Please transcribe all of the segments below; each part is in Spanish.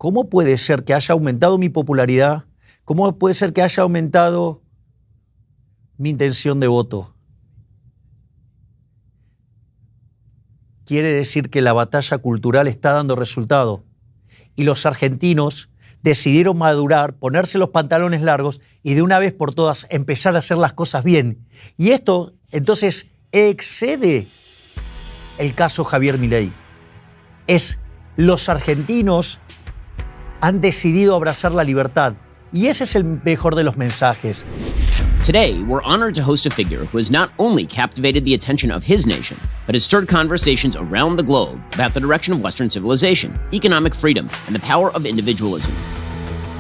¿cómo puede ser que haya aumentado mi popularidad? ¿Cómo puede ser que haya aumentado mi intención de voto? Quiere decir que la batalla cultural está dando resultado. Y los argentinos decidieron madurar, ponerse los pantalones largos y de una vez por todas empezar a hacer las cosas bien. Y esto, entonces, excede el caso Javier Milei. Los argentinos han decidido abrazar la libertad. Y ese es el mejor de los mensajes. Today, we're honored to host a figure who has not only captivated the attention of his nation, but has stirred conversations around the globe about the direction of Western civilization, economic freedom, and the power of individualism.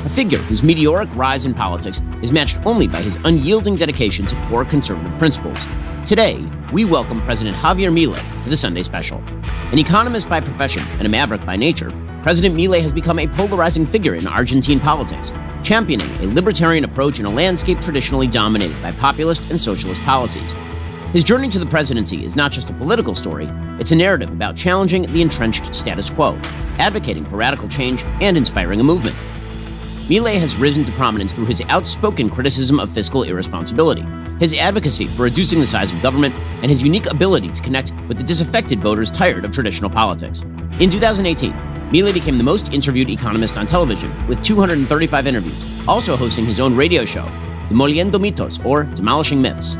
A figure whose meteoric rise in politics is matched only by his unyielding dedication to core conservative principles. Today, we welcome President Javier Milei to the Sunday Special. An economist by profession and a maverick by nature, President Milei has become a polarizing figure in Argentine politics, championing a libertarian approach in a landscape traditionally dominated by populist and socialist policies. His journey to the presidency is not just a political story, it's a narrative about challenging the entrenched status quo, advocating for radical change, and inspiring a movement. Milei has risen to prominence through his outspoken criticism of fiscal irresponsibility, his advocacy for reducing the size of government, and his unique ability to connect with the disaffected voters tired of traditional politics. In 2018, Milei became the most interviewed economist on television, with 235 interviews, also hosting his own radio show, Demoliendo Mitos, or Demolishing Myths.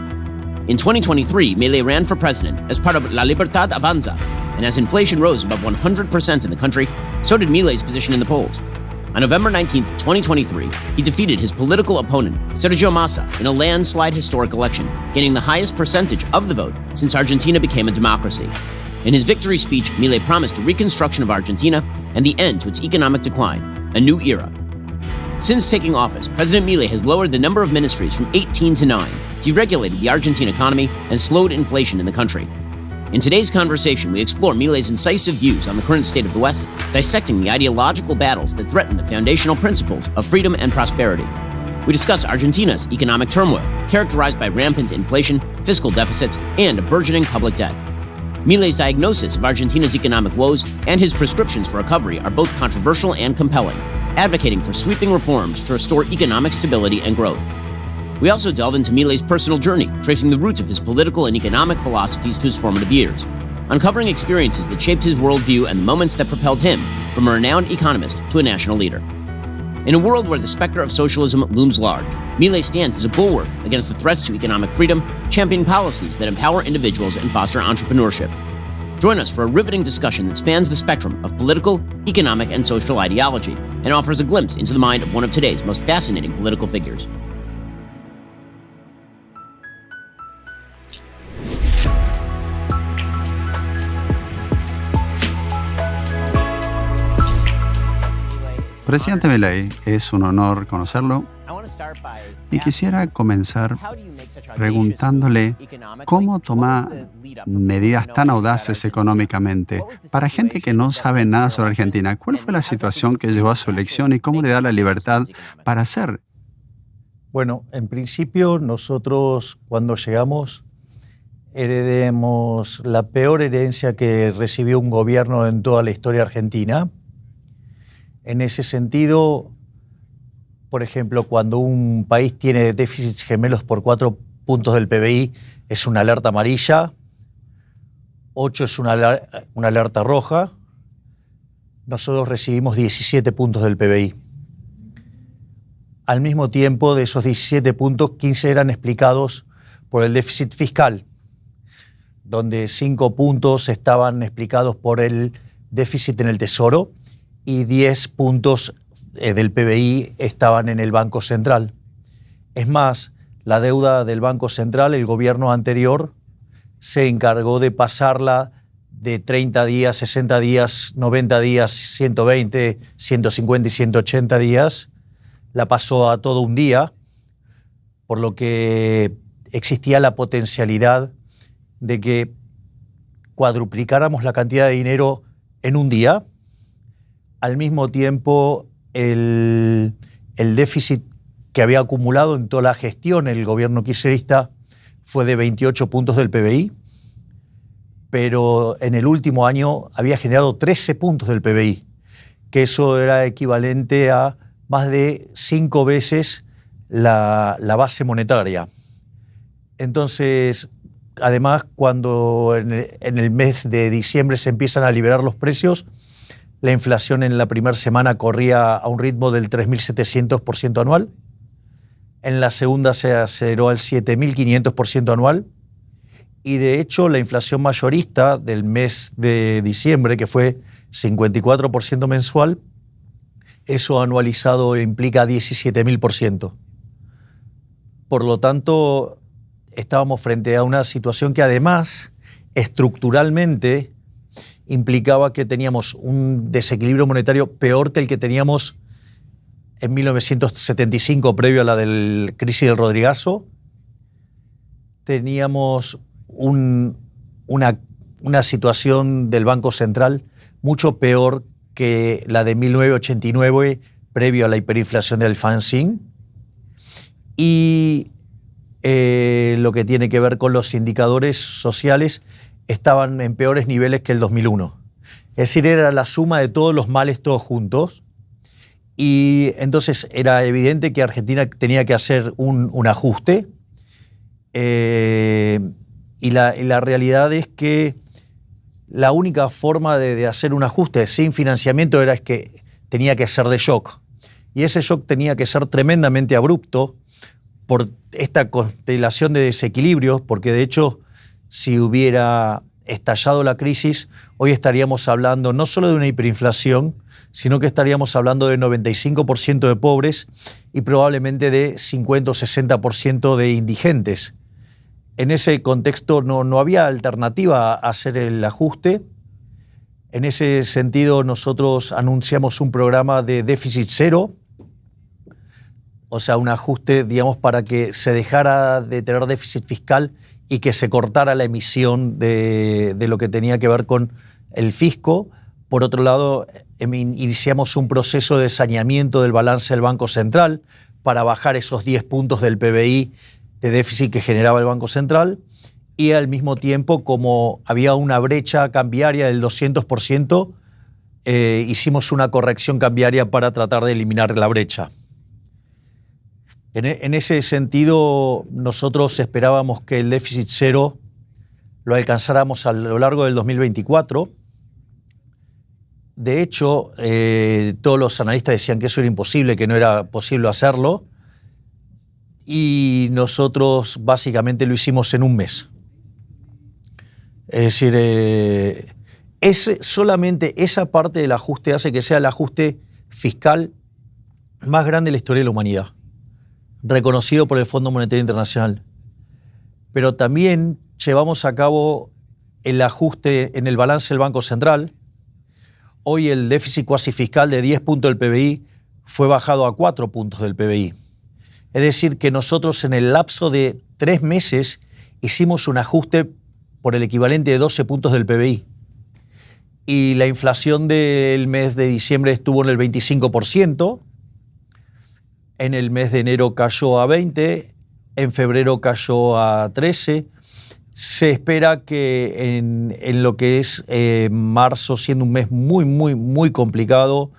In 2023, Milei ran for president as part of La Libertad Avanza, and as inflation rose above 100% in the country, so did Milei's position in the polls. On November 19, 2023, he defeated his political opponent, Sergio Massa, in a landslide historic election, gaining the highest percentage of the vote since Argentina became a democracy. In his victory speech, Milei promised a reconstruction of Argentina and the end to its economic decline, a new era. Since taking office, President Milei has lowered the number of ministries from 18 to 9, deregulated the Argentine economy, and slowed inflation in the country. In today's conversation, we explore Milei's incisive views on the current state of the West, dissecting the ideological battles that threaten the foundational principles of freedom and prosperity. We discuss Argentina's economic turmoil, characterized by rampant inflation, fiscal deficits, and a burgeoning public debt. Milei's diagnosis of Argentina's economic woes and his prescriptions for recovery are both controversial and compelling, advocating for sweeping reforms to restore economic stability and growth. We also delve into Milei's personal journey, tracing the roots of his political and economic philosophies to his formative years, uncovering experiences that shaped his worldview and the moments that propelled him from a renowned economist to a national leader. In a world where the specter of socialism looms large, Milei stands as a bulwark against the threats to economic freedom, championing policies that empower individuals and foster entrepreneurship. Join us for a riveting discussion that spans the spectrum of political, economic, and social ideology, and offers a glimpse into the mind of one of today's most fascinating political figures. Presidente Milei, es un honor conocerlo y quisiera comenzar preguntándole cómo toma medidas tan audaces económicamente. Para gente que no sabe nada sobre Argentina, ¿cuál fue la situación que llevó a su elección y cómo le da la libertad para hacer? Bueno, en principio nosotros cuando llegamos heredemos la peor herencia que recibió un gobierno en toda la historia argentina. En ese sentido, por ejemplo, cuando un país tiene déficits gemelos por 4 puntos del PBI, es una alerta amarilla, 8 es una alerta roja. Nosotros recibimos 17 puntos del PBI. Al mismo tiempo, de esos 17 puntos, 15 eran explicados por el déficit fiscal, donde 5 puntos estaban explicados por el déficit en el Tesoro, y 10 puntos del PBI estaban en el Banco Central. Es más, la deuda del Banco Central, el gobierno anterior, se encargó de pasarla de 30 días, 60 días, 90 días, 120, 150 y 180 días. La pasó a todo un día, por lo que existía la potencialidad de que cuadruplicáramos la cantidad de dinero en un día. Al mismo tiempo, el déficit que había acumulado en toda la gestión el gobierno kirchnerista fue de 28 puntos del PBI, pero en el último año había generado 13 puntos del PBI. que eso era equivalente a más de 5 veces la base monetaria. Entonces, además, cuando en el mes de diciembre se empiezan a liberar los precios, la inflación en la primera semana corría a un ritmo del 3.700% anual. En la segunda se aceleró al 7.500% anual. Y de hecho, la inflación mayorista del mes de diciembre, que fue 54% mensual, eso anualizado implica 17.000%. Por lo tanto, estábamos frente a una situación que además, estructuralmente, implicaba que teníamos un desequilibrio monetario peor que el que teníamos en 1975, previo a la del crisis del Rodrigazo. Teníamos una situación del Banco Central mucho peor que la de 1989, previo a la hiperinflación del Alfonsín. Y lo que tiene que ver con los indicadores sociales estaban en peores niveles que el 2001. Es decir, era la suma de todos los males todos juntos. Y entonces era evidente que Argentina tenía que hacer un ajuste. Y la realidad es que la única forma de hacer un ajuste sin financiamiento era que tenía que ser de shock. Y ese shock tenía que ser tremendamente abrupto por esta constelación de desequilibrios, porque de hecho, si hubiera estallado la crisis, hoy estaríamos hablando no solo de una hiperinflación, sino que estaríamos hablando de 95% de pobres y probablemente de 50 o 60% de indigentes. En ese contexto no había alternativa a hacer el ajuste. En ese sentido, nosotros anunciamos un programa de déficit cero, o sea, un ajuste, digamos, para que se dejara de tener déficit fiscal y que se cortara la emisión de lo que tenía que ver con el fisco. Por otro lado, iniciamos un proceso de saneamiento del balance del Banco Central para bajar esos 10 puntos del PBI de déficit que generaba el Banco Central, y al mismo tiempo, como había una brecha cambiaria del 200%, hicimos una corrección cambiaria para tratar de eliminar la brecha. En ese sentido, nosotros esperábamos que el déficit cero lo alcanzáramos a lo largo del 2024. De hecho, todos los analistas decían que eso era imposible, que no era posible hacerlo. Y nosotros básicamente lo hicimos en un mes. Es decir, solamente esa parte del ajuste hace que sea el ajuste fiscal más grande de la historia de la humanidad, reconocido por el Fondo Monetario Internacional. Pero también llevamos a cabo el ajuste en el balance del Banco Central. Hoy el déficit cuasi fiscal de 10 puntos del PBI fue bajado a 4 puntos del PBI. Es decir, que nosotros en el lapso de 3 meses hicimos un ajuste por el equivalente de 12 puntos del PBI. Y la inflación del mes de diciembre estuvo en el 25%, en el mes de enero cayó a 20%, en febrero cayó a 13%. Se espera que en lo que es marzo, siendo un mes muy complicado,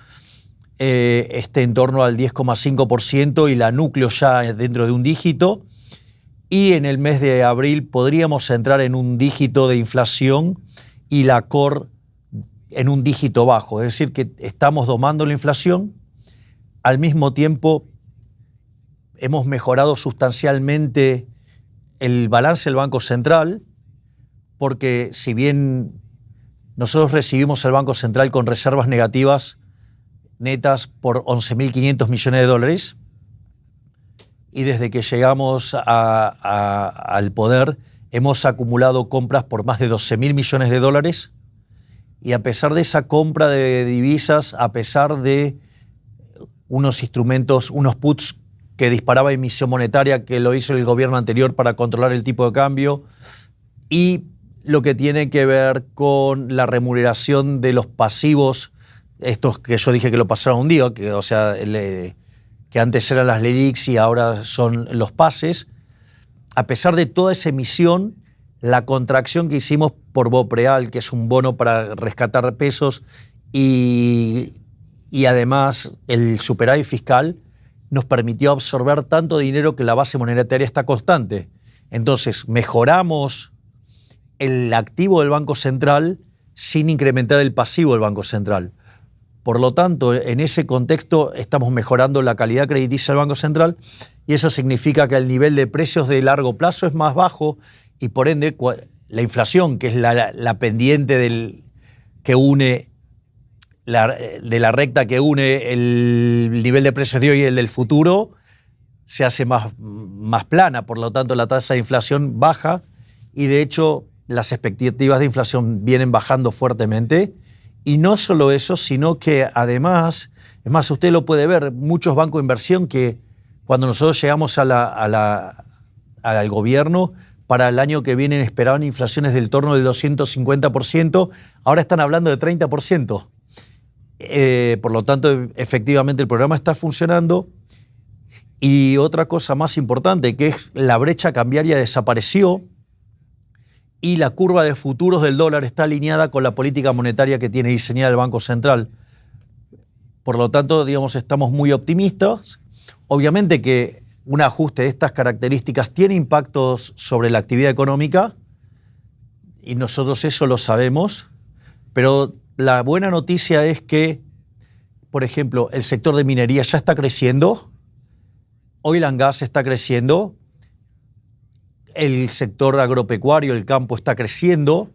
esté en torno al 10,5% y la núcleo ya dentro de un dígito. Y en el mes de abril podríamos entrar en un dígito de inflación y la core en un dígito bajo. Es decir, que estamos domando la inflación. Al mismo tiempo, hemos mejorado sustancialmente el balance del Banco Central, porque si bien nosotros recibimos el Banco Central con reservas negativas netas por 11.500 millones de dólares, y desde que llegamos al poder hemos acumulado compras por más de 12.000 millones de dólares, y a pesar de esa compra de divisas, a pesar de unos instrumentos, unos puts que disparaba emisión monetaria, que lo hizo el gobierno anterior para controlar el tipo de cambio, y lo que tiene que ver con la remuneración de los pasivos, estos que yo dije que lo pasaron un día, que, o sea, que antes eran las LELIQs y ahora son los pases. A pesar de toda esa emisión, la contracción que hicimos por BOPREAL, que es un bono para rescatar pesos, y y además el superávit fiscal nos permitió absorber tanto dinero que la base monetaria está constante. Entonces, mejoramos el activo del Banco Central sin incrementar el pasivo del Banco Central. Por lo tanto, en ese contexto estamos mejorando la calidad crediticia del Banco Central y eso significa que el nivel de precios de largo plazo es más bajo y por ende la inflación, que es la pendiente que une de la recta que une el nivel de precios de hoy y el del futuro, se hace más plana. Por lo tanto, la tasa de inflación baja y de hecho las expectativas de inflación vienen bajando fuertemente. Y no solo eso, sino que además, es más, usted lo puede ver, muchos bancos de inversión que cuando nosotros llegamos al gobierno, para el año que viene esperaban inflaciones del torno del 250%, ahora están hablando de 30%. Por lo tanto, efectivamente el programa está funcionando. Y otra cosa más importante, que es la brecha cambiaria desapareció y la curva de futuros del dólar está alineada con la política monetaria que tiene diseñada el Banco Central. Por lo tanto, digamos, estamos muy optimistas. Obviamente que un ajuste de estas características tiene impactos sobre la actividad económica y nosotros eso lo sabemos, pero la buena noticia es que, por ejemplo, el sector de minería ya está creciendo, oil and gas está creciendo, el sector agropecuario, el campo está creciendo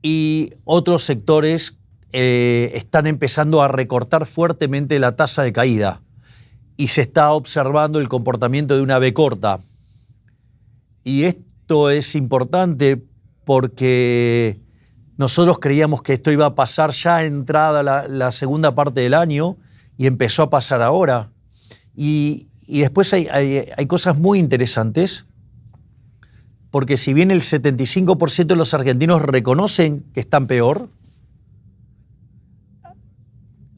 y otros sectores están empezando a recortar fuertemente la tasa de caída y se está observando el comportamiento de una V corta. Y esto es importante porque nosotros creíamos que esto iba a pasar ya entrada la segunda parte del año y empezó a pasar ahora. Y después hay cosas muy interesantes, porque si bien el 75% de los argentinos reconocen que están peor,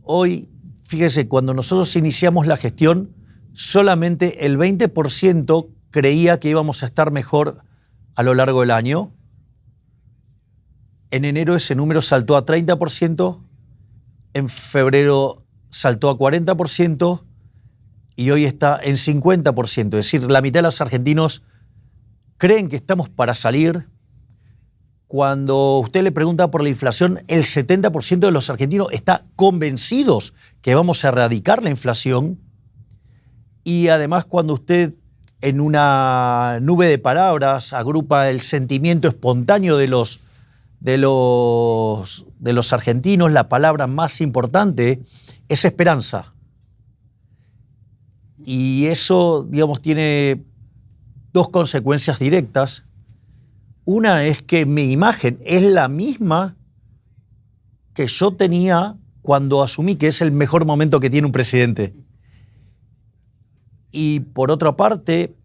hoy, fíjese, cuando nosotros iniciamos la gestión, solamente el 20% creía que íbamos a estar mejor a lo largo del año. En enero ese número saltó a 30%, en febrero saltó a 40% y hoy está en 50%. Es decir, la mitad de los argentinos creen que estamos para salir. Cuando usted le pregunta por la inflación, el 70% de los argentinos está convencidos que vamos a erradicar la inflación. Y además, cuando usted en una nube de palabras agrupa el sentimiento espontáneo de los argentinos, la palabra más importante es esperanza. Y eso, digamos, tiene dos consecuencias directas. Una es que mi imagen es la misma que yo tenía cuando asumí que es el mejor momento que tiene un presidente. Y por otra parte,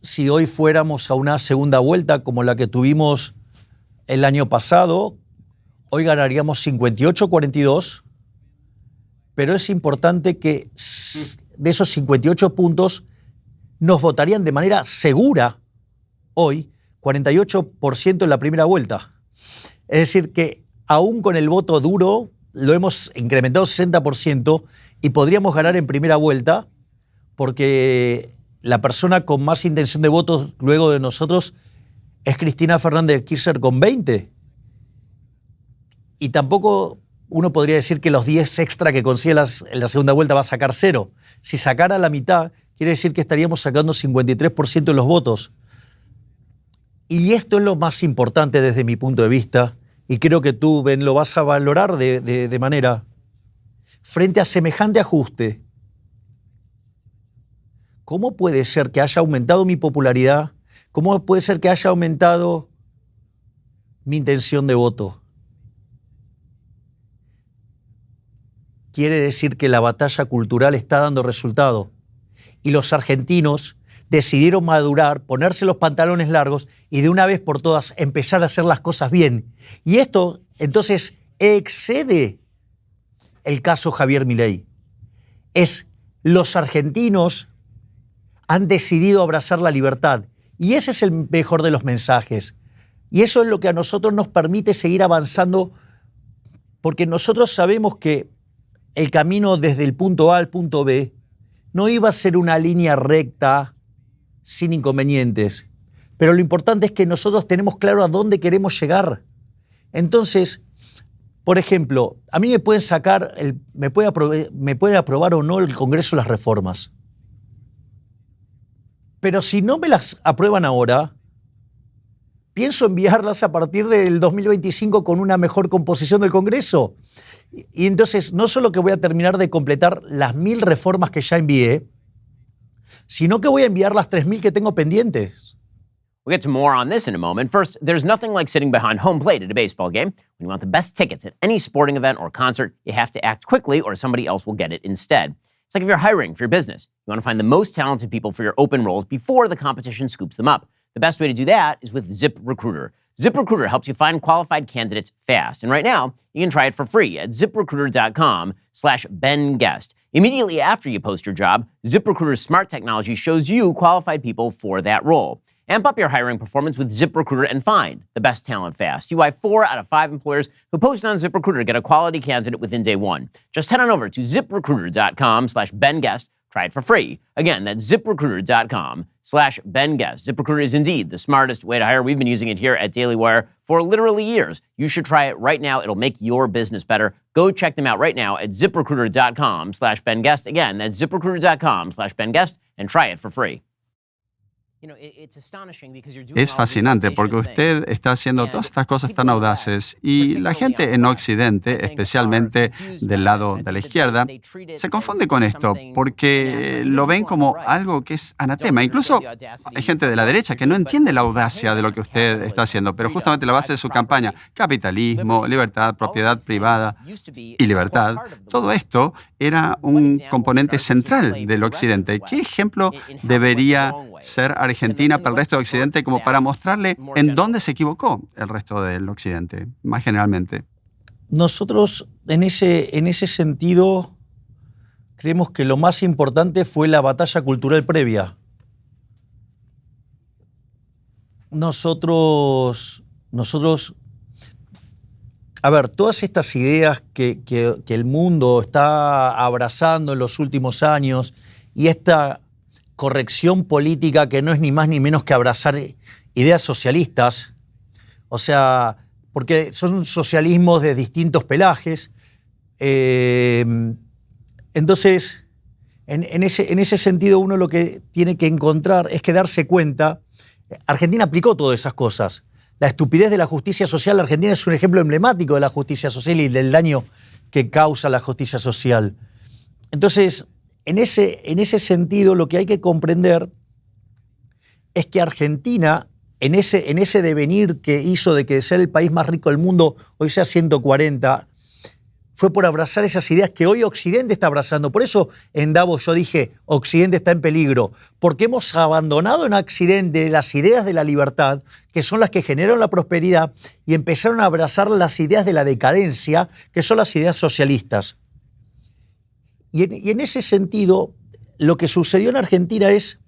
si hoy fuéramos a una segunda vuelta como la que tuvimos el año pasado, hoy ganaríamos 58-42, pero es importante que de esos 58 puntos nos votarían de manera segura hoy 48% en la primera vuelta. Es decir, que aún con el voto duro lo hemos incrementado 60% y podríamos ganar en primera vuelta porque la persona con más intención de votos luego de nosotros es Cristina Fernández de Kirchner con 20. Y tampoco uno podría decir que los 10 extra que consigue en la segunda vuelta va a sacar 0. Si sacara la mitad, quiere decir que estaríamos sacando 53% de los votos. Y esto es lo más importante desde mi punto de vista, y creo que tú, Ben, lo vas a valorar de manera. Frente a semejante ajuste, ¿cómo puede ser que haya aumentado mi popularidad? ¿Cómo puede ser que haya aumentado mi intención de voto? Quiere decir que la batalla cultural está dando resultado. Y los argentinos decidieron madurar, ponerse los pantalones largos y de una vez por todas empezar a hacer las cosas bien. Y esto, entonces, excede el caso Javier Milei. Los argentinos han decidido abrazar la libertad. Y ese es el mejor de los mensajes. Y eso es lo que a nosotros nos permite seguir avanzando Porque nosotros sabemos que el camino desde el punto A al punto B no iba a ser una línea recta sin inconvenientes. Pero lo importante es que nosotros tenemos claro a dónde queremos llegar. Entonces, por ejemplo, a mí me pueden sacar, me pueden aprobar o no el Congreso las reformas. Pero si no me las aprueban ahora, pienso enviarlas a partir del 2025 con una mejor composición del Congreso. Y entonces, no solo que voy a terminar de completar las 1000 reformas que ya envié, sino que voy a enviar las 3000 que tengo pendientes. We'll get to more on this in a moment. First, there's nothing like sitting behind home plate at a baseball game. When you want the best tickets at any sporting event or concert, you have to act quickly or somebody else will get it instead. It's like if you're hiring for your business. You want to find the most talented people for your open roles before the competition scoops them up. The best way to do that is with ZipRecruiter. ZipRecruiter helps you find qualified candidates fast. And right now, you can try it for free at ZipRecruiter.com/BenGuest. Immediately after you post your job, ZipRecruiter's smart technology shows you qualified people for that role. Amp up your hiring performance with ZipRecruiter and find the best talent fast. See why 4 out of 5 employers who post on ZipRecruiter get a quality candidate within day one. Just head on over to ZipRecruiter.com/BenGuest. Try it for free. Again, that's ZipRecruiter.com/BenGuest. ZipRecruiter is indeed the smartest way to hire. We've been using it here at Daily Wire for literally years. You should try it right now. It'll make your business better. Go check them out right now at ZipRecruiter.com/BenGuest. Again, that's ZipRecruiter.com/BenGuest and try it for free. Es fascinante porque usted está haciendo todas estas cosas tan audaces y la gente en Occidente, especialmente del lado de la izquierda, se confunde con esto porque lo ven como algo que es anatema. Incluso hay gente de la derecha que no entiende la audacia de lo que usted está haciendo, pero justamente la base de su campaña, capitalismo, libertad, propiedad privada y libertad, todo esto era un componente central del Occidente. ¿Qué ejemplo debería ser Argentina para el resto del Occidente como para mostrarle en dónde se equivocó el resto del Occidente, más generalmente? Nosotros, en ese sentido, creemos que lo más importante fue la batalla cultural previa. Nosotros, a ver, todas estas ideas que el mundo está abrazando en los últimos años y esta corrección política que no es ni más ni menos que abrazar ideas socialistas, o sea, porque son socialismos de distintos pelajes. Entonces, en ese sentido, uno lo que tiene que encontrar es que darse cuenta, Argentina aplicó todas esas cosas. La estupidez de la justicia social, Argentina es un ejemplo emblemático de la justicia social y del daño que causa la justicia social. Entonces, en ese sentido, lo que hay que comprender es que Argentina, en ese devenir que hizo de que ser el país más rico del mundo hoy sea 140, fue por abrazar esas ideas que hoy Occidente está abrazando. Por eso en Davos yo dije, Occidente está en peligro, porque hemos abandonado en Occidente las ideas de la libertad, que son las que generaron la prosperidad, y empezaron a abrazar las ideas de la decadencia, que son las ideas socialistas. Y en ese sentido, lo que sucedió en Argentina es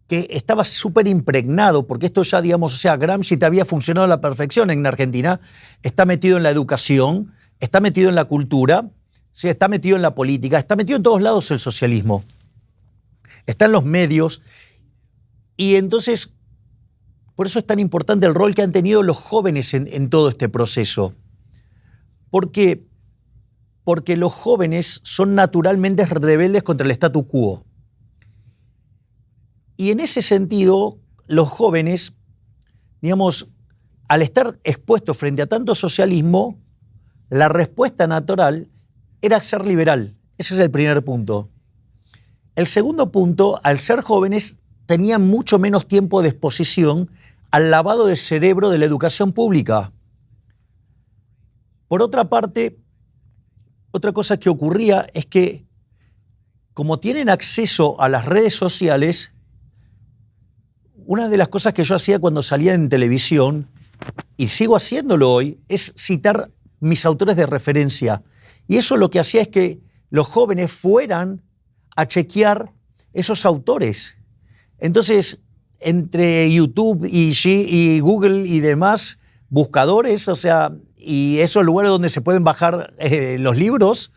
que estaba súper impregnado, porque esto ya, digamos, o sea, Gramsci te había funcionado a la perfección en Argentina, está metido en la educación, está metido en la cultura, ¿sí? Está metido en la política, está metido en todos lados el socialismo, está en los medios, y entonces, por eso es tan importante el rol que han tenido los jóvenes en todo este proceso. Porque los jóvenes son naturalmente rebeldes contra el statu quo. Y en ese sentido, los jóvenes, digamos, al estar expuestos frente a tanto socialismo, la respuesta natural era ser liberal. Ese es el primer punto. El segundo punto, al ser jóvenes, tenían mucho menos tiempo de exposición al lavado de cerebro de la educación pública. Por otra parte, otra cosa que ocurría es que, como tienen acceso a las redes sociales, una de las cosas que yo hacía cuando salía en televisión, y sigo haciéndolo hoy, es citar mis autores de referencia. Y eso lo que hacía es que los jóvenes fueran a chequear esos autores. Entonces, entre YouTube y Google y demás buscadores, o sea, y esos lugares donde se pueden bajar los libros,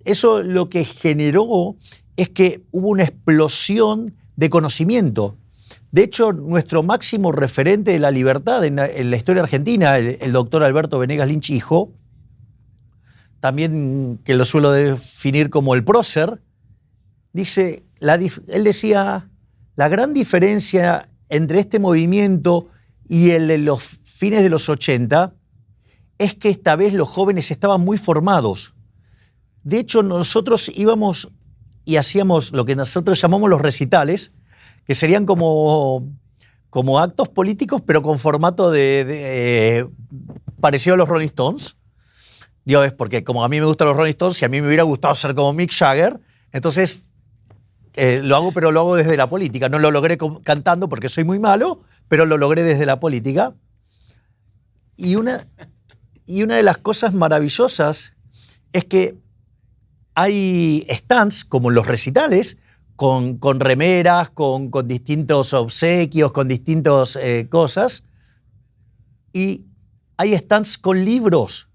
eso lo que generó es que hubo una explosión de conocimiento. De hecho, nuestro máximo referente de la libertad en la historia argentina, el doctor Alberto Venegas Lynch hijo, también que lo suelo definir como el prócer, dice, él decía, la gran diferencia entre este movimiento y el de los fines de los 80 es que esta vez los jóvenes estaban muy formados. De hecho, nosotros íbamos y hacíamos lo que nosotros llamamos los recitales, que serían como actos políticos, pero con formato parecido a los Rolling Stones. Digo, es porque como a mí me gustan los Rolling Stones, y a mí me hubiera gustado ser como Mick Jagger, entonces lo hago, pero lo hago desde la política. No lo logré cantando porque soy muy malo, pero lo logré desde la política. Y una de las cosas maravillosas es que hay stands, como en los recitales, con remeras, con distintos obsequios, con distintas cosas. Y hay stands con libros.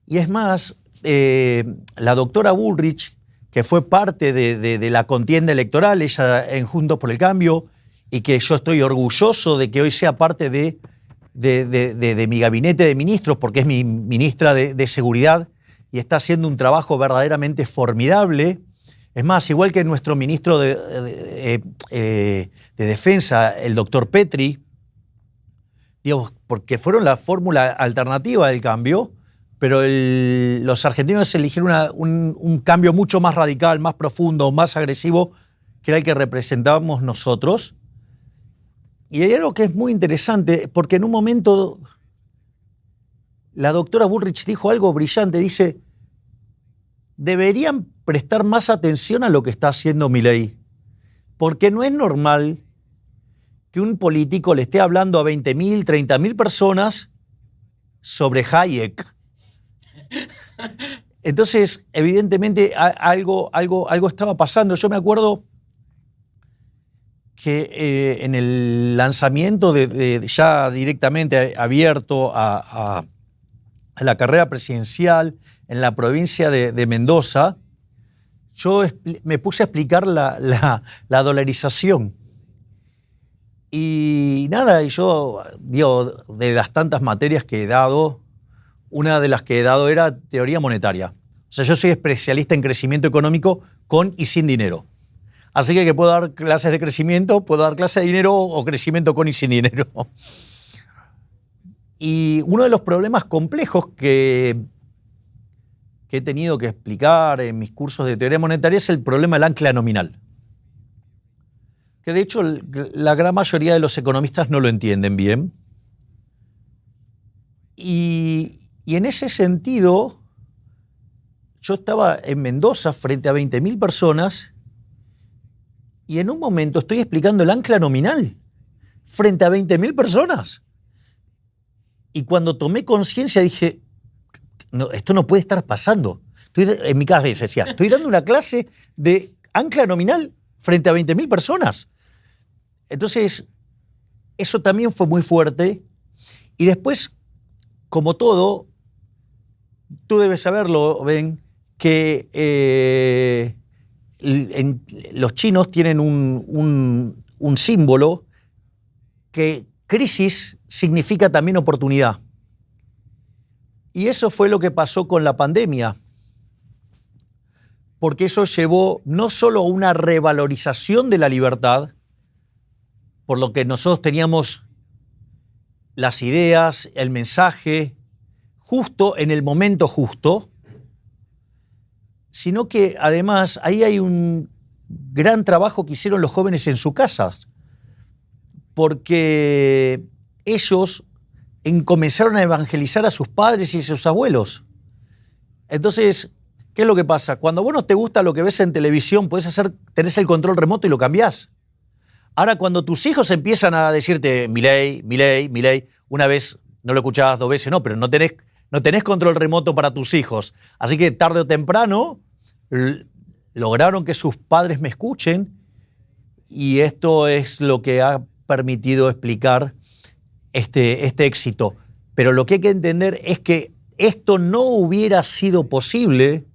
Y es más, la doctora Bullrich, que fue parte de la contienda electoral, ella en Juntos por el Cambio, y que yo estoy orgulloso de que hoy sea parte de mi gabinete de ministros, porque es mi ministra de Seguridad, y está haciendo un trabajo verdaderamente formidable. Es más, igual que nuestro ministro de Defensa, el doctor Petri, digamos, porque fueron la fórmula alternativa del cambio, pero los argentinos eligieron un cambio mucho más radical, más profundo, más agresivo, que era el que representábamos nosotros. Y hay algo que es muy interesante, porque en un momento la doctora Bullrich dijo algo brillante, dice, deberían prestar más atención a lo que está haciendo Milei, porque no es normal que un político le esté hablando a 20.000, 30.000 personas sobre Hayek. Entonces, evidentemente, algo estaba pasando. Yo me acuerdo que en el lanzamiento ya directamente abierto a la carrera presidencial en la provincia de Mendoza, yo me puse a explicar la dolarización. Y nada, y yo, digo, de las tantas materias que he dado, una de las que he dado era teoría monetaria. O sea, yo soy especialista en crecimiento económico con y sin dinero. Así que puedo dar clases de crecimiento, puedo dar clases de dinero o crecimiento con y sin dinero. Y uno de los problemas complejos que he tenido que explicar en mis cursos de teoría monetaria es el problema del ancla nominal. Que de hecho la gran mayoría de los economistas no lo entienden bien. Y en ese sentido, yo estaba en Mendoza frente a 20.000 personas y en un momento estoy explicando el ancla nominal frente a 20.000 personas. Y cuando tomé conciencia dije, no, esto no puede estar pasando. En mi cabeza decía, estoy dando una clase de ancla nominal frente a 20.000 personas. Entonces, eso también fue muy fuerte. Y después, como todo, tú debes saberlo, Ben, que los chinos tienen un símbolo que crisis significa también oportunidad. Y eso fue lo que pasó con la pandemia, porque eso llevó no solo a una revalorización de la libertad, por lo que nosotros teníamos las ideas, el mensaje, justo en el momento justo, sino que además ahí hay un gran trabajo que hicieron los jóvenes en sus casas, porque ellos comenzaron a evangelizar a sus padres y a sus abuelos. Entonces, ¿qué es lo que pasa? Cuando vos no te gusta lo que ves en televisión, tenés el control remoto y lo cambiás. Ahora, cuando tus hijos empiezan a decirte Milei, Milei, Milei, una vez no lo escuchabas, 2 veces no, pero no tenés control remoto para tus hijos. Así que tarde o temprano lograron que sus padres me escuchen y esto es lo que ha permitido explicar este éxito. Pero lo que hay que entender es que esto no hubiera sido posible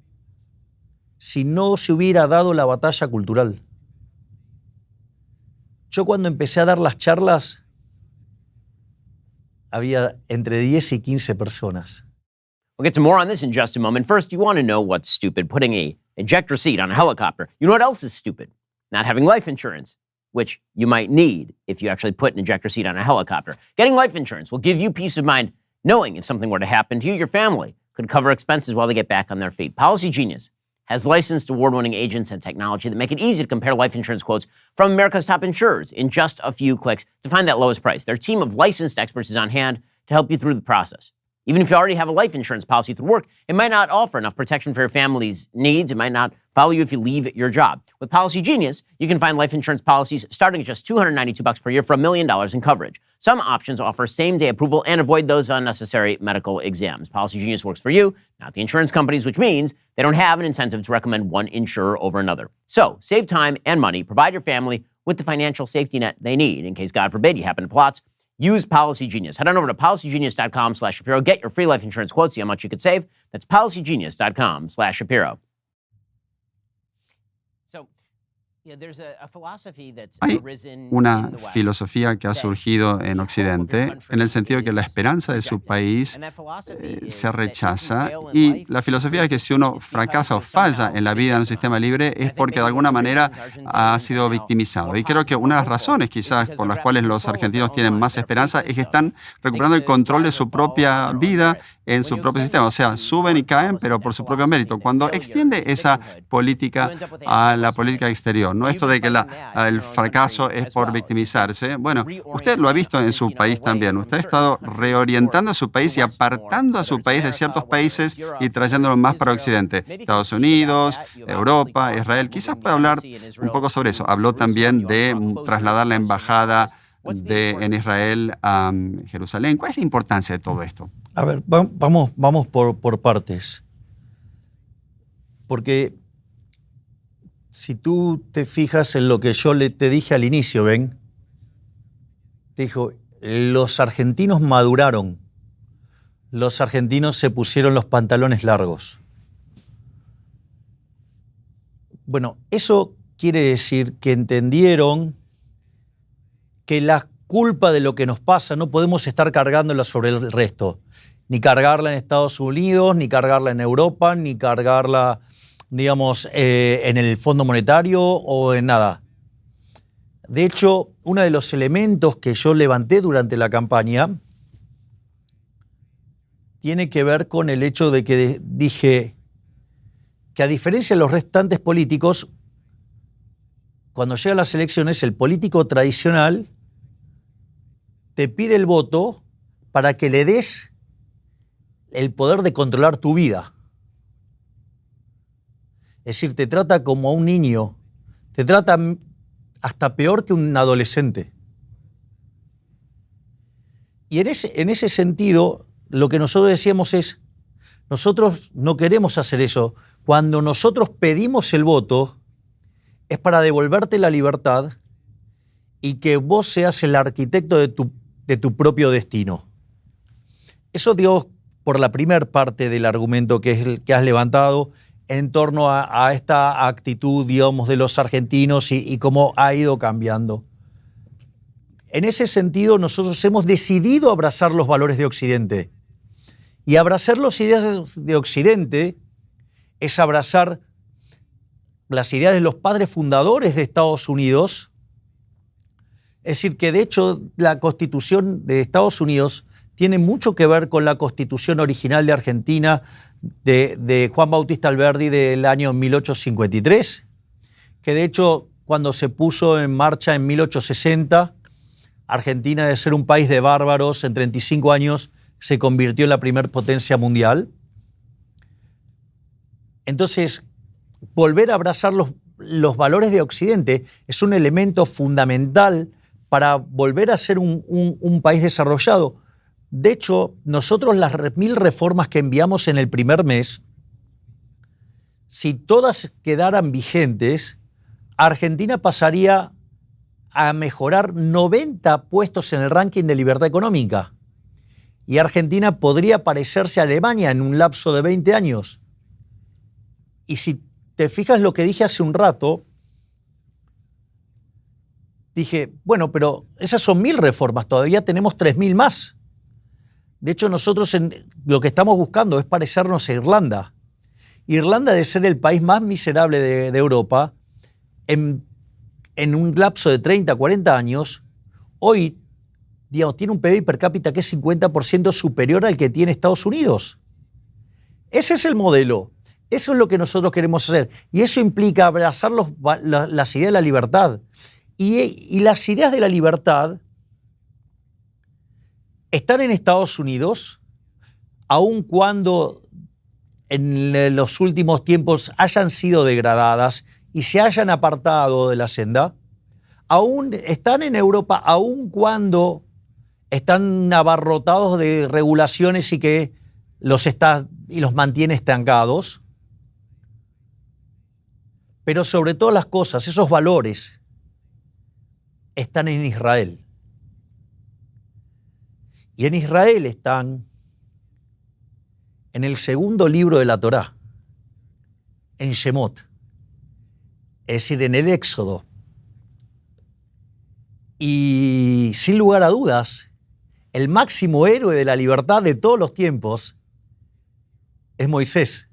si no se hubiera dado la batalla cultural. Yo cuando empecé a dar las charlas, había entre 10 y 15 personas. We'll get to more on this in just a moment. First, you want to know what's stupid? Putting a ejector seat on a helicopter. You know what else is stupid? Not having life insurance, which you might need if you actually put an ejector seat on a helicopter. Getting life insurance will give you peace of mind knowing if something were to happen to you, your family could cover expenses while they get back on their feet. Policy Genius has licensed award-winning agents and technology that make it easy to compare life insurance quotes from America's top insurers in just a few clicks to find that lowest price. Their team of licensed experts is on hand to help you through the process. Even if you already have a life insurance policy through work, it might not offer enough protection for your family's needs. It might not follow you if you leave your job. With Policy Genius, you can find life insurance policies starting at just $292 per year for $1 million in coverage. Some options offer same-day approval and avoid those unnecessary medical exams. Policy Genius works for you, not the insurance companies, which means they don't have an incentive to recommend one insurer over another. So, save time and money, provide your family with the financial safety net they need in case, God forbid, you happen to plot. Use Policy Genius. Head on over to policygenius.com/Shapiro. Get your free life insurance quote. See how much you could save. That's policygenius.com/Shapiro. Hay una filosofía que ha surgido en Occidente en el sentido que la esperanza de su país se rechaza, y la filosofía es que si uno fracasa o falla en la vida en un sistema libre es porque de alguna manera ha sido victimizado. Y creo que una de las razones quizás por las cuales los argentinos tienen más esperanza es que están recuperando el control de su propia vida en su propio sistema. O sea, suben y caen, pero por su propio mérito. Cuando extiende esa política a la política exterior, no esto de que el fracaso es por victimizarse. Bueno, usted lo ha visto en su país también. Usted ha estado reorientando a su país y apartando a su país de ciertos países y trayéndolo más para Occidente. Estados Unidos, Europa, Israel. Quizás pueda hablar un poco sobre eso. Habló también de trasladar la embajada en Israel a Jerusalén. ¿Cuál es la importancia de todo esto? A ver, vamos por partes. Porque si tú te fijas en lo que yo te dije al inicio, Ben, te dijo, los argentinos maduraron, los argentinos se pusieron los pantalones largos. Bueno, eso quiere decir que entendieron que la culpa de lo que nos pasa no podemos estar cargándola sobre el resto, ni cargarla en Estados Unidos, ni cargarla en Europa, ni cargarla, digamos, en el Fondo Monetario o en nada. De hecho, uno de los elementos que yo levanté durante la campaña tiene que ver con el hecho de que dije que, a diferencia de los restantes políticos, cuando llegan las elecciones, el político tradicional te pide el voto para que le des el poder de controlar tu vida. Es decir, te trata como a un niño, te trata hasta peor que un adolescente. Y en ese sentido, lo que nosotros decíamos es, nosotros no queremos hacer eso. Cuando nosotros pedimos el voto, es para devolverte la libertad y que vos seas el arquitecto de tu propio destino. Eso, digo, por la primera parte del argumento que has levantado en torno a esta actitud, digamos, de los argentinos y cómo ha ido cambiando. En ese sentido, nosotros hemos decidido abrazar los valores de Occidente. Y abrazar las ideas de Occidente es abrazar las ideas de los padres fundadores de Estados Unidos. Es decir, que de hecho la Constitución de Estados Unidos tiene mucho que ver con la Constitución original de Argentina de Juan Bautista Alberdi del año 1853, que de hecho cuando se puso en marcha en 1860, Argentina, de ser un país de bárbaros, en 35 años se convirtió en la primer potencia mundial. Entonces, volver a abrazar los valores de Occidente es un elemento fundamental para volver a ser un país desarrollado. De hecho, nosotros las 1000 reformas que enviamos en el primer mes, si todas quedaran vigentes, Argentina pasaría a mejorar 90 puestos en el ranking de libertad económica. Y Argentina podría parecerse a Alemania en un lapso de 20 años. Y si te fijas lo que dije hace un rato, dije, bueno, pero esas son 1000 reformas, todavía tenemos 3000 más. De hecho, nosotros lo que estamos buscando es parecernos a Irlanda. Irlanda debe ser el país más miserable de Europa. En un lapso de 30, 40 años, hoy, digamos, tiene un PBI per cápita que es 50% superior al que tiene Estados Unidos. Ese es el modelo. Eso es lo que nosotros queremos hacer. Y eso implica abrazar las ideas de la libertad. Y las ideas de la libertad están en Estados Unidos, aun cuando en los últimos tiempos hayan sido degradadas y se hayan apartado de la senda, aún están en Europa, aun cuando están abarrotados de regulaciones y que los mantiene estancados. Pero sobre todas las cosas, esos valores están en Israel. Y en Israel están en el segundo libro de la Torá, en Shemot, es decir, en el Éxodo. Y sin lugar a dudas, el máximo héroe de la libertad de todos los tiempos es Moisés.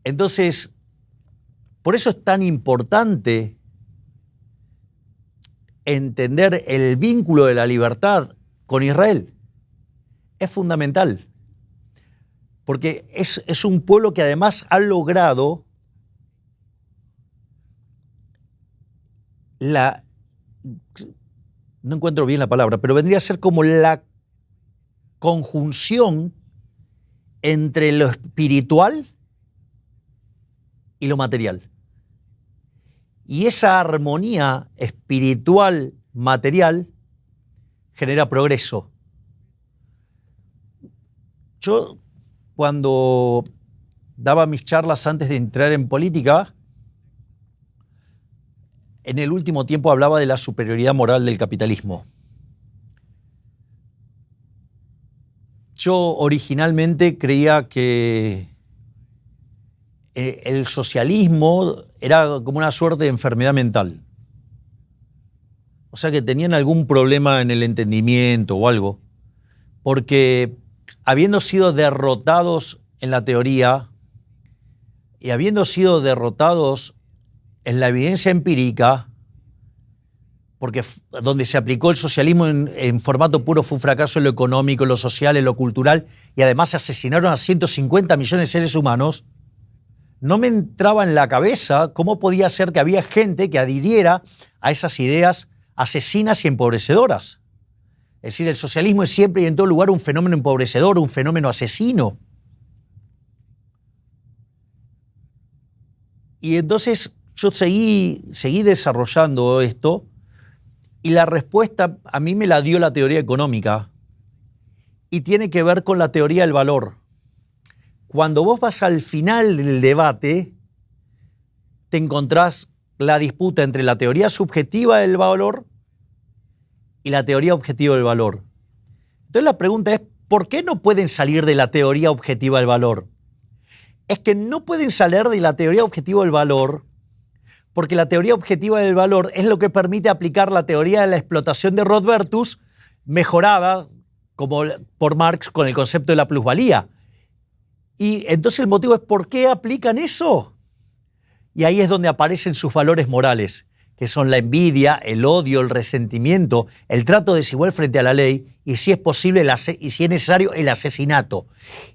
Entonces, por eso es tan importante entender el vínculo de la libertad con Israel. Es fundamental. Porque es un pueblo que además ha logrado no encuentro bien la palabra, pero vendría a ser como la conjunción entre lo espiritual y lo material. Y esa armonía espiritual-material genera progreso. Yo, cuando daba mis charlas antes de entrar en política, en el último tiempo hablaba de la superioridad moral del capitalismo. Yo originalmente creía que el socialismo era como una suerte de enfermedad mental. O sea, que tenían algún problema en el entendimiento o algo, porque habiendo sido derrotados en la teoría y habiendo sido derrotados en la evidencia empírica, porque donde se aplicó el socialismo en formato puro fue un fracaso en lo económico, en lo social, en lo cultural, y además se asesinaron a 150 millones de seres humanos, no me entraba en la cabeza cómo podía ser que había gente que adhiriera a esas ideas asesinas y empobrecedoras. Es decir, el socialismo es siempre y en todo lugar un fenómeno empobrecedor, un fenómeno asesino. Y entonces yo seguí desarrollando esto, y la respuesta a mí me la dio la teoría económica, y tiene que ver con la teoría del valor. Cuando vos vas al final del debate, te encontrás la disputa entre la teoría subjetiva del valor y la teoría objetiva del valor. Entonces la pregunta es, ¿por qué no pueden salir de la teoría objetiva del valor? Es que no pueden salir de la teoría objetiva del valor porque la teoría objetiva del valor es lo que permite aplicar la teoría de la explotación de Rothbertus, mejorada como por Marx con el concepto de la plusvalía. Y entonces el motivo es, ¿por qué aplican eso? Y ahí es donde aparecen sus valores morales, que son la envidia, el odio, el resentimiento, el trato desigual frente a la ley y, si es posible, y si es necesario, el asesinato.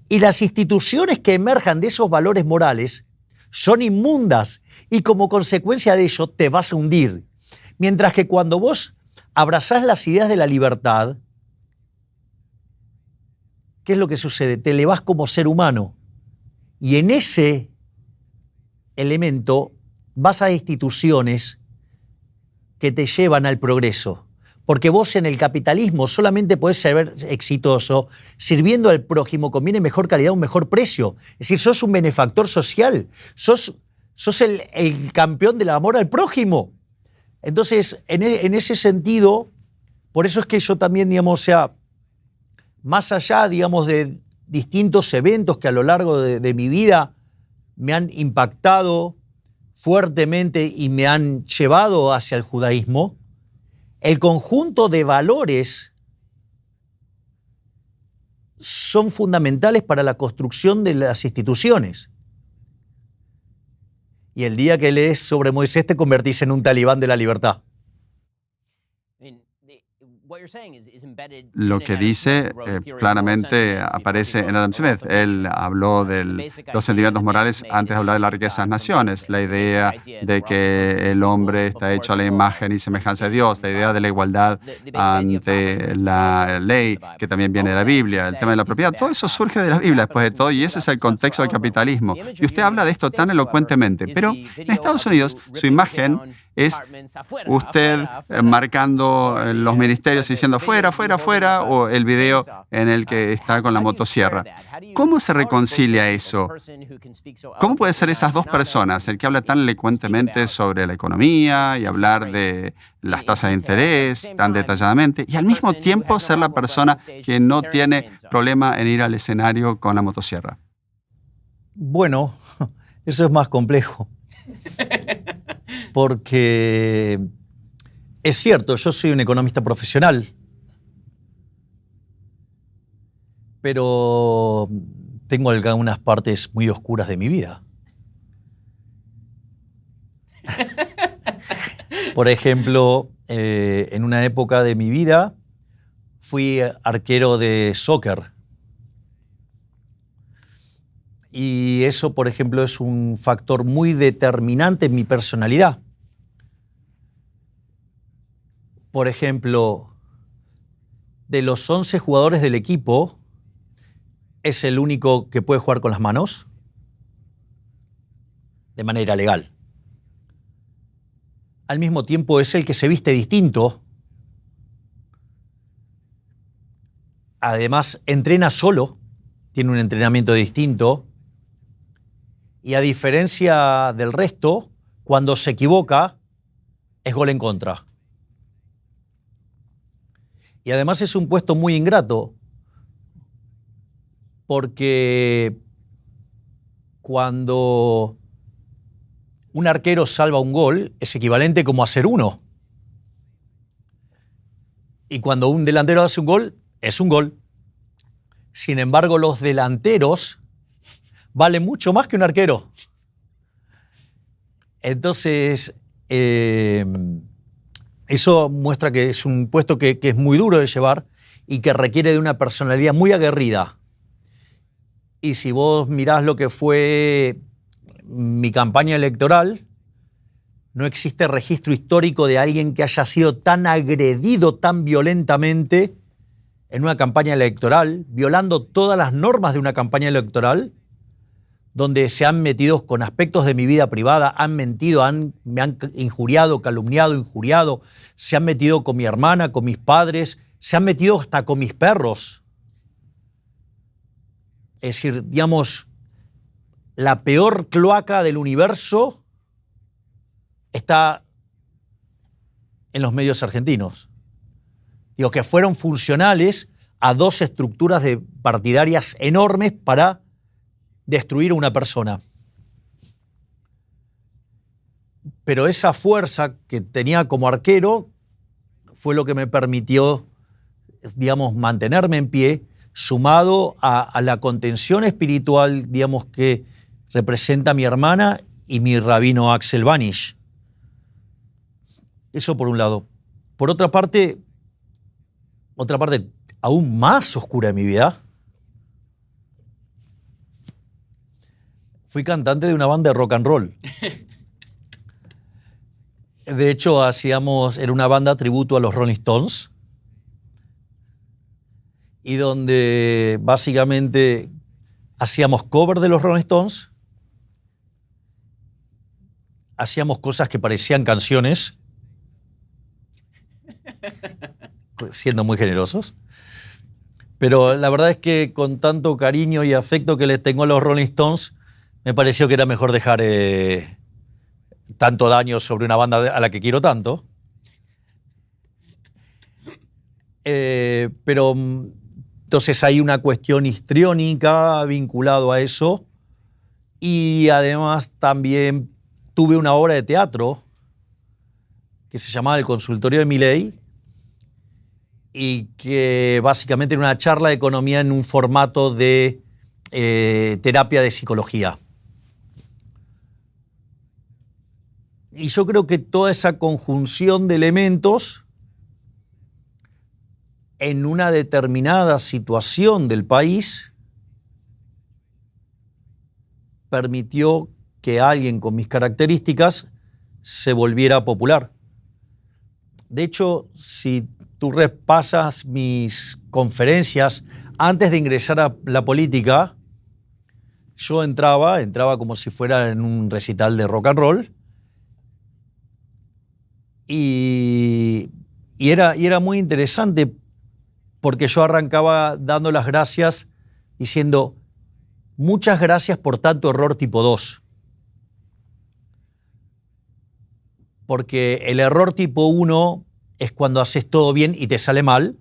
Y las instituciones que emerjan de esos valores morales son inmundas y como consecuencia de ello te vas a hundir. Mientras que cuando vos abrazás las ideas de la libertad, ¿qué es lo que sucede? Te elevás como ser humano y en ese elemento vas a instituciones que te llevan al progreso. Porque vos en el capitalismo solamente podés ser exitoso sirviendo al prójimo con bien y mejor calidad a un mejor precio. Es decir, sos un benefactor social, sos el campeón del amor al prójimo. Entonces, en ese sentido, por eso es que yo también, digamos, más allá, digamos, de distintos eventos que a lo largo de mi vida me han impactado fuertemente y me han llevado hacia el judaísmo, el conjunto de valores son fundamentales para la construcción de las instituciones. Y el día que lees sobre Moisés te convertís en un talibán de la libertad. Lo que dice claramente aparece en Adam Smith. Él habló de los sentimientos morales antes de hablar de la riqueza de las naciones, la idea de que el hombre está hecho a la imagen y semejanza de Dios, la idea de la igualdad ante la ley, que también viene de la Biblia, el tema de la propiedad. Todo eso surge de la Biblia, después de todo, y ese es el contexto del capitalismo. Y usted habla de esto tan elocuentemente, pero en Estados Unidos su imagen es usted marcando los ministerios y diciendo fuera, fuera, fuera, o el video en el que está con la motosierra. ¿Cómo se reconcilia eso? ¿Cómo puede ser esas dos personas, el que habla tan elocuentemente sobre la economía y hablar de las tasas de interés tan detalladamente, y al mismo tiempo ser la persona que no tiene problema en ir al escenario con la motosierra? Bueno, eso es más complejo. Porque es cierto, yo soy un economista profesional, pero tengo algunas partes muy oscuras de mi vida. Por ejemplo, en una época de mi vida fui arquero de soccer. Y eso, por ejemplo, es un factor muy determinante en mi personalidad. Por ejemplo, de los 11 jugadores del equipo, es el único que puede jugar con las manos de manera legal. Al mismo tiempo, es el que se viste distinto. Además, entrena solo, tiene un entrenamiento distinto. Y a diferencia del resto, cuando se equivoca, es gol en contra. Y además es un puesto muy ingrato, porque cuando un arquero salva un gol, es equivalente como a hacer uno. Y cuando un delantero hace un gol, es un gol. Sin embargo, los delanteros valen mucho más que un arquero. Entonces, eso muestra que es un puesto que es muy duro de llevar y que requiere de una personalidad muy aguerrida. Y si vos mirás lo que fue mi campaña electoral, no existe registro histórico de alguien que haya sido tan agredido tan violentamente en una campaña electoral, violando todas las normas de una campaña electoral, donde se han metido con aspectos de mi vida privada, han mentido, me han injuriado, calumniado, injuriado, se han metido con mi hermana, con mis padres, se han metido hasta con mis perros. Es decir, digamos, la peor cloaca del universo está en los medios argentinos. Digo, que fueron funcionales a dos estructuras partidarias enormes para destruir a una persona. Pero esa fuerza que tenía como arquero fue lo que me permitió, digamos, mantenerme en pie, sumado a la contención espiritual, digamos, que representa mi hermana y mi rabino Axel Banish. Eso por un lado. Por otra parte aún más oscura de mi vida, fui cantante de una banda de rock and roll. De hecho, era una banda tributo a los Rolling Stones, y donde básicamente hacíamos cover de los Rolling Stones, hacíamos cosas que parecían canciones, siendo muy generosos. Pero la verdad es que con tanto cariño y afecto que les tengo a los Rolling Stones, me pareció que era mejor dejar tanto daño sobre una banda a la que quiero tanto. Pero Entonces hay una cuestión histriónica vinculado a eso. Y además también tuve una obra de teatro que se llamaba El Consultorio de Milei y que básicamente era una charla de economía en un formato de terapia de psicología. Y yo creo que toda esa conjunción de elementos en una determinada situación del país permitió que alguien con mis características se volviera popular. De hecho, si tú repasas mis conferencias antes de ingresar a la política, yo entraba como si fuera en un recital de rock and roll y era muy interesante porque yo arrancaba dando las gracias diciendo muchas gracias por tanto error tipo 2. Porque el error tipo 1 es cuando haces todo bien y te sale mal.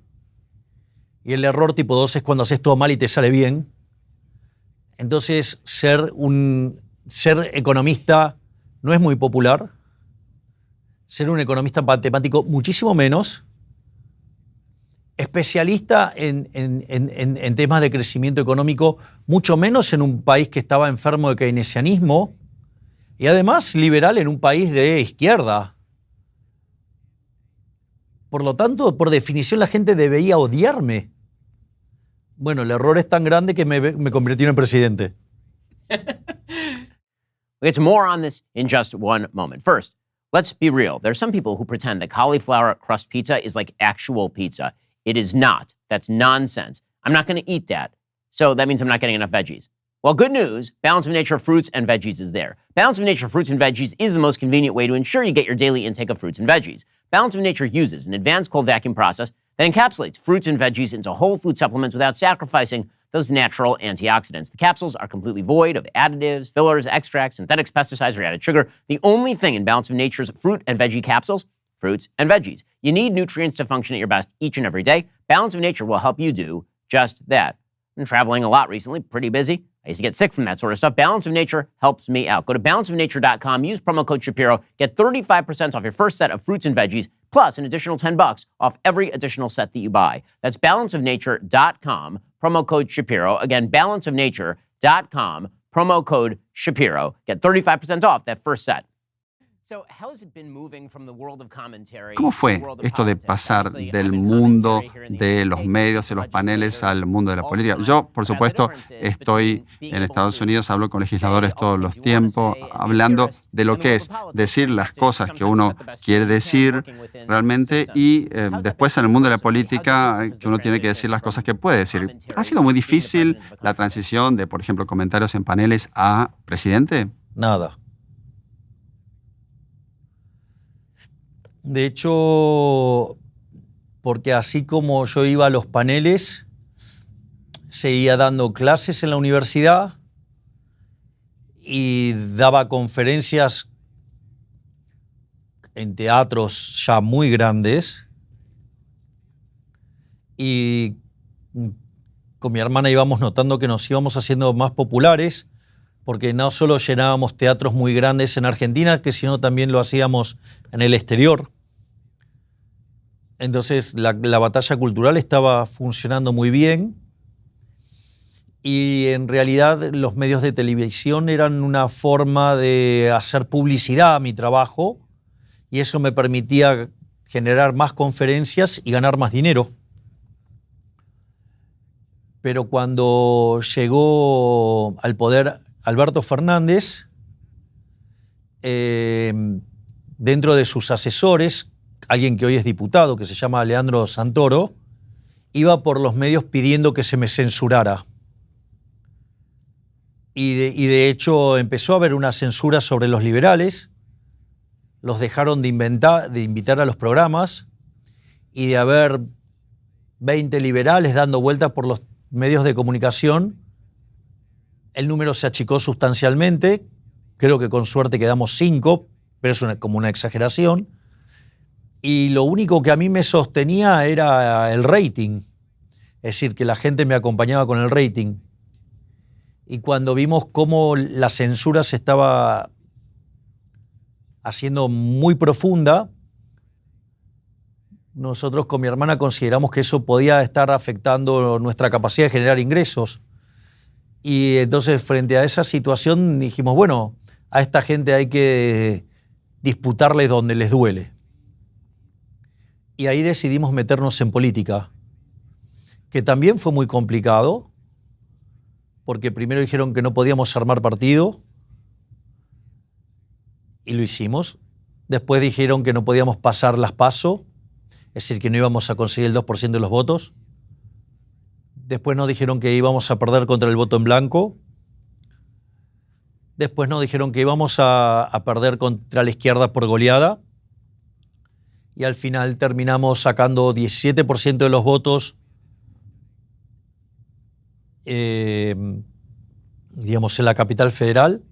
Y el error tipo 2 es cuando haces todo mal y te sale bien. Entonces, ser economista no es muy popular. Ser un economista matemático, muchísimo menos. Especialista en temas de crecimiento económico, mucho menos en un país que estaba enfermo de keynesianismo. Y además liberal en un país de izquierda. Por lo tanto, por definición, la gente debería odiarme. Bueno, el error es tan grande que me convirtió en presidente. We'll get to more on this in just one moment. First, let's be real. There are some people who pretend that cauliflower crust pizza is like actual pizza. It is not. That's nonsense. I'm not going to eat that. So that means I'm not getting enough veggies. Well, good news, Balance of Nature fruits and veggies is there. Balance of Nature fruits and veggies is the most convenient way to ensure you get your daily intake of fruits and veggies. Balance of Nature uses an advanced cold vacuum process that encapsulates fruits and veggies into whole food supplements without sacrificing those natural antioxidants. The capsules are completely void of additives, fillers, extracts, synthetics, pesticides, or added sugar. The only thing in Balance of Nature's fruit and veggie capsules, fruits and veggies. You need nutrients to function at your best each and every day. Balance of Nature will help you do just that. I've been traveling a lot recently, pretty busy. I used to get sick from that sort of stuff. Balance of Nature helps me out. Go to balanceofnature.com, use promo code Shapiro, get 35% off your first set of fruits and veggies, plus an additional $10 off every additional set that you buy. That's balanceofnature.com, promo code Shapiro. Again, balanceofnature.com, promo code Shapiro. Get 35% off that first set. ¿Cómo fue esto de pasar del mundo de los medios y los paneles al mundo de la política? Yo, por supuesto, estoy en Estados Unidos, hablo con legisladores todos los tiempos, hablando de lo que es decir las cosas que uno quiere decir realmente y después en el mundo de la política que uno tiene que decir las cosas que puede decir. ¿Ha sido muy difícil la transición de, por ejemplo, comentarios en paneles a presidente? Nada. De hecho, porque así como yo iba a los paneles, seguía dando clases en la universidad y daba conferencias en teatros ya muy grandes. Y con mi hermana íbamos notando que nos íbamos haciendo más populares, porque no solo llenábamos teatros muy grandes en Argentina, sino también lo hacíamos en el exterior. Entonces la batalla cultural estaba funcionando muy bien y en realidad los medios de televisión eran una forma de hacer publicidad a mi trabajo y eso me permitía generar más conferencias y ganar más dinero. Pero cuando llegó al poder Alberto Fernández, dentro de sus asesores, alguien que hoy es diputado, que se llama Leandro Santoro, iba por los medios pidiendo que se me censurara. Y de hecho empezó a haber una censura sobre los liberales, los dejaron de invitar a los programas y de haber 20 liberales dando vueltas por los medios de comunicación, el número se achicó sustancialmente, creo que con suerte quedamos 5, pero es como una exageración. Y lo único que a mí me sostenía era el rating. Es decir, que la gente me acompañaba con el rating. Y cuando vimos cómo la censura se estaba haciendo muy profunda, nosotros con mi hermana consideramos que eso podía estar afectando nuestra capacidad de generar ingresos. Y entonces, frente a esa situación, dijimos, bueno, a esta gente hay que disputarles donde les duele. Y ahí decidimos meternos en política, que también fue muy complicado, porque primero dijeron que no podíamos armar partido, y lo hicimos. Después dijeron que no podíamos pasar las PASO, es decir, que no íbamos a conseguir el 2% de los votos. Después nos dijeron que íbamos a perder contra el voto en blanco. Después nos dijeron que íbamos a perder contra la izquierda por goleada. Y al final terminamos sacando 17% de los votos, digamos, en la capital federal.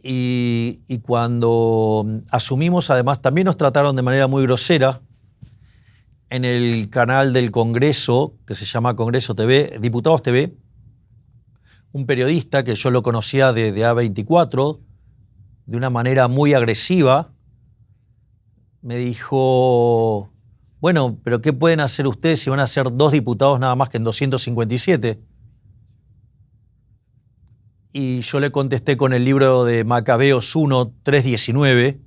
Y cuando asumimos, además, también nos trataron de manera muy grosera en el canal del Congreso, que se llama Congreso TV, Diputados TV, un periodista que yo lo conocía de A24, de una manera muy agresiva, me dijo, bueno, pero ¿qué pueden hacer ustedes si van a ser 2 diputados nada más que en 257? Y yo le contesté con el libro de Macabeos 1, 3:19,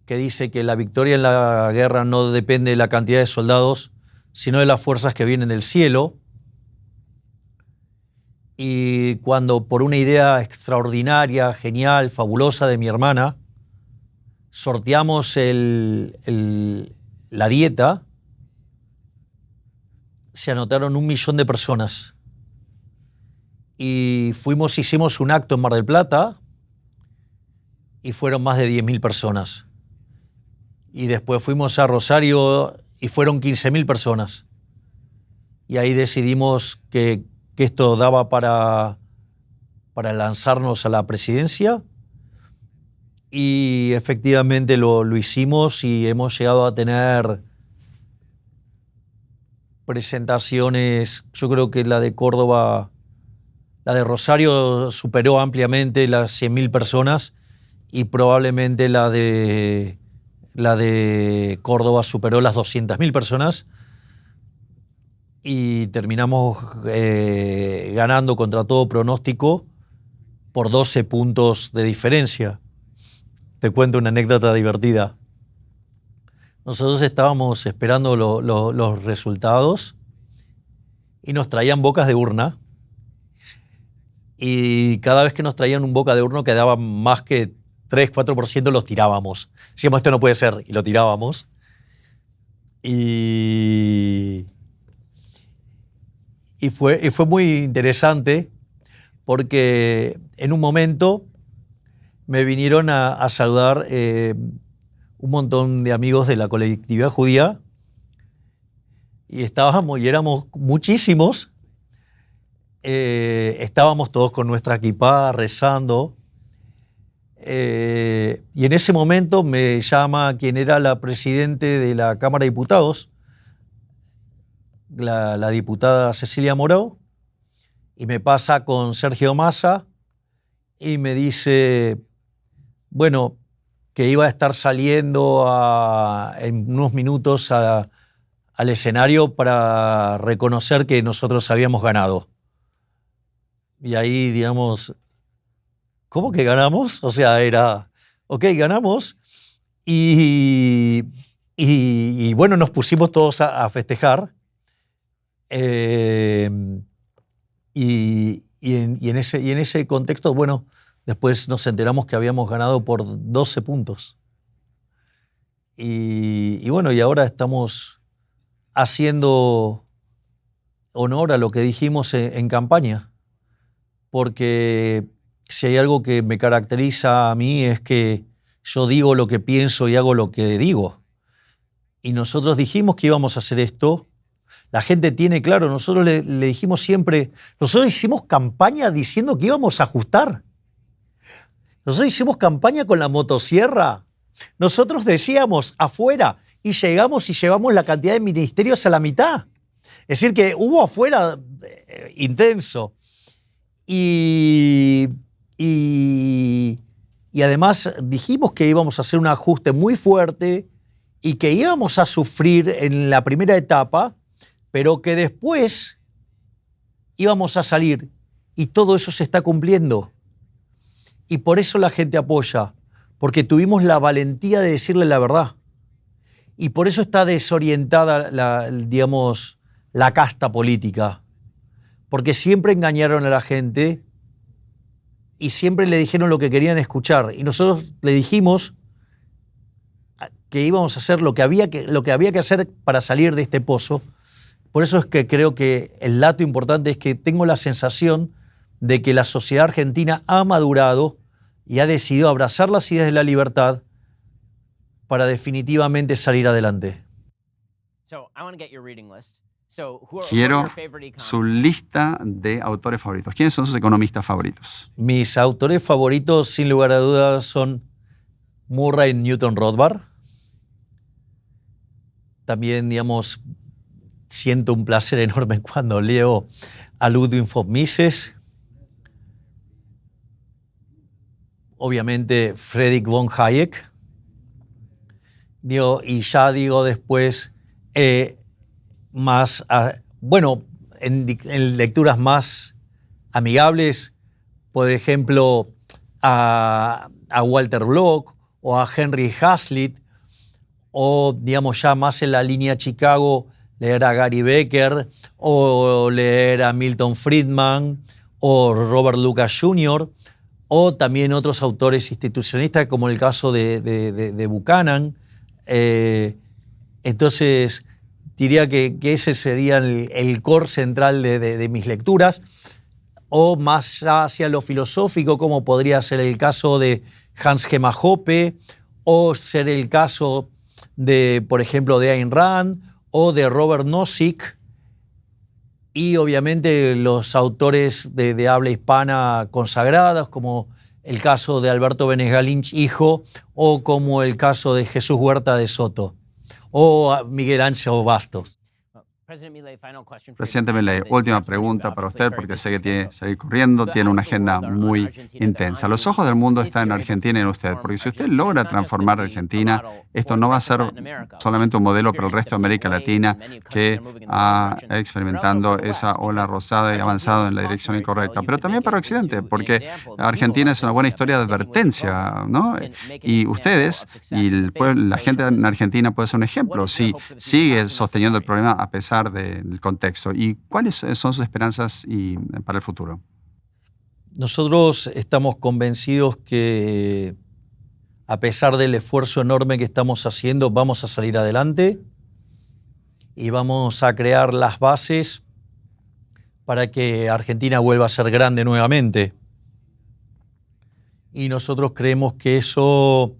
que dice que la victoria en la guerra no depende de la cantidad de soldados, sino de las fuerzas que vienen del cielo. Y cuando por una idea extraordinaria, genial, fabulosa de mi hermana, sorteamos la dieta, se anotaron 1 millón de personas. Y hicimos un acto en Mar del Plata y fueron más de 10.000 personas. Y después fuimos a Rosario y fueron 15.000 personas. Y ahí decidimos que esto daba para lanzarnos a la presidencia. Y efectivamente lo hicimos y hemos llegado a tener presentaciones. Yo creo que la de Córdoba, la de Rosario superó ampliamente las 100.000 personas y probablemente la de Córdoba superó las 200.000 personas y terminamos ganando contra todo pronóstico por 12 puntos de diferencia. Te cuento una anécdota divertida. Nosotros estábamos esperando los resultados y nos traían bocas de urna y cada vez que nos traían un boca de urna que daba más que 3-4% los tirábamos. Decíamos, esto no puede ser, y lo tirábamos. Y fue muy interesante porque en un momento me vinieron a saludar un montón de amigos de la colectividad judía y éramos muchísimos. Estábamos todos con nuestra kipá rezando. Y en ese momento me llama quien era la presidente de la Cámara de Diputados, la diputada Cecilia Moró, y me pasa con Sergio Massa y me dice, bueno, que iba a estar saliendo en unos minutos al escenario para reconocer que nosotros habíamos ganado. Y ahí, digamos, ¿cómo que ganamos? O sea, era, ok, ganamos. Y bueno, nos pusimos todos a festejar. Y en ese contexto, bueno, después nos enteramos que habíamos ganado por 12 puntos. Y bueno, y ahora estamos haciendo honor a lo que dijimos en campaña. Porque si hay algo que me caracteriza a mí es que yo digo lo que pienso y hago lo que digo. Y nosotros dijimos que íbamos a hacer esto. La gente tiene claro, nosotros le dijimos siempre, nosotros hicimos campaña diciendo que íbamos a ajustar. Nosotros hicimos campaña con la motosierra. Nosotros decíamos afuera, y llevamos la cantidad de ministerios a la mitad. Es decir, que hubo afuera intenso. Y además dijimos que íbamos a hacer un ajuste muy fuerte y que íbamos a sufrir en la primera etapa, pero que después íbamos a salir. Y todo eso se está cumpliendo. Y por eso la gente apoya, porque tuvimos la valentía de decirle la verdad. Y por eso está desorientada la casta política. Porque siempre engañaron a la gente y siempre le dijeron lo que querían escuchar. Y nosotros le dijimos que íbamos a hacer lo que había que hacer para salir de este pozo. Por eso es que creo que el dato importante es que tengo la sensación de que la sociedad argentina ha madurado y ha decidido abrazar las ideas de la libertad para definitivamente salir adelante. Quiero su lista de autores favoritos. ¿Quiénes son sus economistas favoritos? Mis autores favoritos, sin lugar a dudas, son Murray Newton Rothbard. También, siento un placer enorme cuando leo a Ludwig von Mises. Obviamente, Friedrich von Hayek. Y ya después, en lecturas más amigables, por ejemplo, a Walter Block o a Henry Hazlitt, o ya más en la línea Chicago, leer a Gary Becker, o leer a Milton Friedman, o Robert Lucas Jr., o también otros autores institucionalistas, como el caso de Buchanan. Entonces, diría que ese sería el core central de mis lecturas, o más hacia lo filosófico, como podría ser el caso de Hans Gemma Hoppe, o ser el caso por ejemplo, de Ayn Rand, o de Robert Nozick, y obviamente los autores de habla hispana consagrados, como el caso de Alberto Benes Lynch, hijo, o como el caso de Jesús Huerta de Soto, o Miguel Ángel Bastos. Presidente Milei, última pregunta para usted, porque sé que tiene que salir corriendo, tiene una agenda muy intensa. Los ojos del mundo están en Argentina y en usted, porque si usted logra transformar a Argentina, esto no va a ser solamente un modelo para el resto de América Latina que ha experimentando esa ola rosada y avanzado en la dirección incorrecta, pero también para Occidente, porque Argentina es una buena historia de advertencia, ¿no? Y ustedes y la gente en Argentina puede ser un ejemplo si sigue sosteniendo el problema a pesar del contexto. ¿Y cuáles son sus esperanzas para el futuro? Nosotros estamos convencidos que, a pesar del esfuerzo enorme que estamos haciendo, vamos a salir adelante y vamos a crear las bases para que Argentina vuelva a ser grande nuevamente. Y nosotros creemos que eso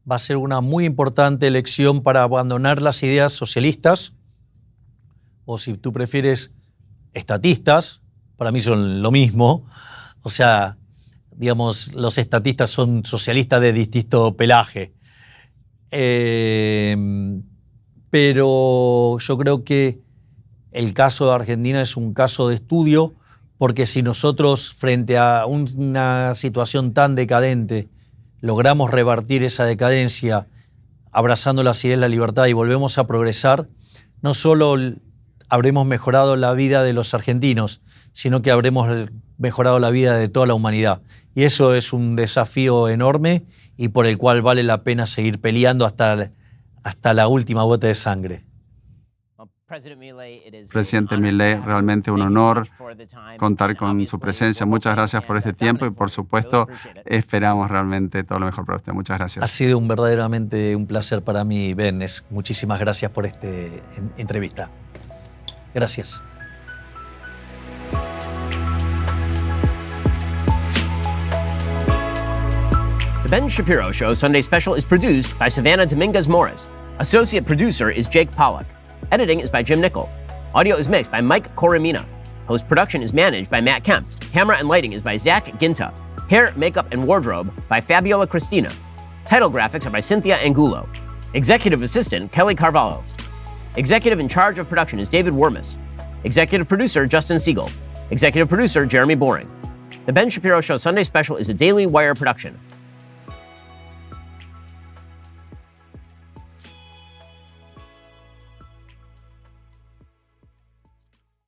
va a ser una muy importante elección para abandonar las ideas socialistas, o si tú prefieres, estatistas. Para mí son lo mismo. O sea, los estatistas son socialistas de distinto pelaje. Pero yo creo que el caso de Argentina es un caso de estudio, porque si nosotros, frente a una situación tan decadente, logramos revertir esa decadencia abrazando las ideas de la libertad y volvemos a progresar, no solo habremos mejorado la vida de los argentinos, sino que habremos mejorado la vida de toda la humanidad. Y eso es un desafío enorme y por el cual vale la pena seguir peleando hasta la última gota de sangre. Presidente Milei, realmente un honor contar con su presencia. Muchas gracias por este tiempo y, por supuesto, esperamos realmente todo lo mejor para usted. Muchas gracias. Ha sido verdaderamente un placer para mí, Ben. Muchísimas gracias por esta entrevista. Gracias. The Ben Shapiro Show Sunday Special is produced by Savannah Dominguez Morris. Associate producer is Jake Pollock. Editing is by Jim Nickel. Audio is mixed by Mike Coromina. Post-production is managed by Matt Kemp. Camera and lighting is by Zach Ginta. Hair, makeup, and wardrobe by Fabiola Cristina. Title graphics are by Cynthia Angulo. Executive Assistant, Kelly Carvalho. Executive in charge of production is David Wormus. Executive Producer, Justin Siegel. Executive Producer, Jeremy Boring. The Ben Shapiro Show Sunday Special is a Daily Wire production.